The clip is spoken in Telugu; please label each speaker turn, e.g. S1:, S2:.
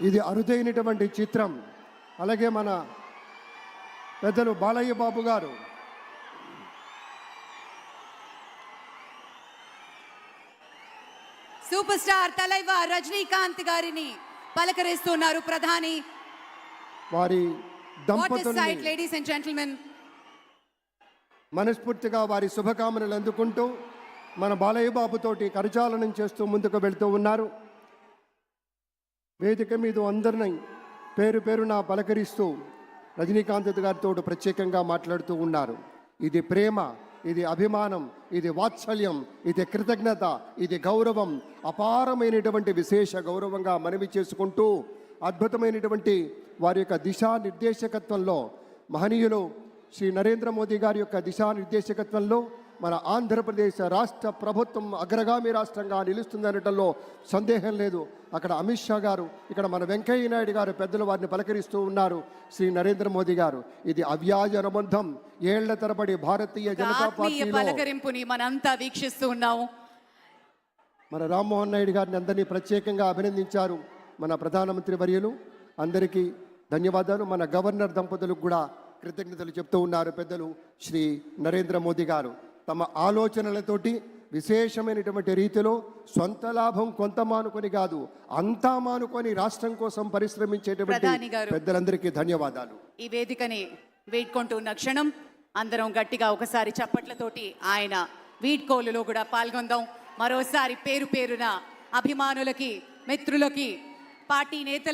S1: ఇది అరుదైనటువంటి చిత్రం. అలాగే మన పెద్దలు బాలయ్య బాబు గారు
S2: సూపర్ స్టార్ తలైవర్ రజనీకాంత్ గారిని పలకరిస్తున్నారు ప్రధాని.
S1: వారి దంపతుల్ని
S2: లేడీస్ అండ్ జెంటిల్మెన్
S1: మనస్ఫూర్తిగా వారి శుభకామనలు అందుకుంటూ మన బాలయ్య బాబుతోటి కరచాలనం చేస్తూ ముందుకు వెళ్తూ ఉన్నారు. వేదిక మీద అందరినీ పేరు పేరున పలకరిస్తూ రజనీకాంత్ గారితో ప్రత్యేకంగా మాట్లాడుతూ ఉన్నారు. ఇది ప్రేమ, ఇది అభిమానం, ఇది వాత్సల్యం, ఇది కృతజ్ఞత, ఇది గౌరవం, అపారమైనటువంటి విశేష గౌరవంగా మనవి చేసుకుంటూ అద్భుతమైనటువంటి వారి యొక్క దిశానిర్దేశకత్వంలో మహనీయులు శ్రీ నరేంద్ర మోదీ గారి యొక్క దిశానిర్దేశకత్వంలో మన ఆంధ్రప్రదేశ్ రాష్ట్ర ప్రభుత్వం అగ్రగామి రాష్ట్రంగా నిలుస్తుందనటంలో సందేహం లేదు. అక్కడ అమిత్ షా గారు, ఇక్కడ మన వెంకయ్య నాయుడు గారు పెద్దలు వారిని పలకరిస్తూ ఉన్నారు. శ్రీ నరేంద్ర మోదీ గారు, ఇది అవ్యాజ అనుబంధం. ఏళ్ల తరబడి భారతీయ జనతా పార్టీ
S2: పలకరింపుని మనంతా వీక్షిస్తూ ఉన్నాము.
S1: మన రామ్మోహన్ నాయుడు గారిని అందరినీ ప్రత్యేకంగా అభినందించారు మన ప్రధానమంత్రి వర్యులు. అందరికీ ధన్యవాదాలు. మన గవర్నర్ దంపతులకు కూడా కృతజ్ఞతలు చెప్తూ ఉన్నారు పెద్దలు శ్రీ నరేంద్ర మోదీ గారు. తమ ఆలోచనలతోటి విశేషమైనటువంటి రీతిలో సొంత లాభం కొంత మానుకొని కాదు, అంతా మానుకొని రాష్ట్రం కోసం పరిశ్రమించేటువంటి పెద్దలందరికీ ధన్యవాదాలు.
S2: ఈ వేదికని వేడుకుంటూ ఉన్న క్షణం అందరం గట్టిగా ఒకసారి చప్పట్లతోటి ఆయన వీడ్కోలులో కూడా పాల్గొందాం. మరోసారి పేరు పేరున అభిమానులకి, మిత్రులకి, పార్టీ నేతలు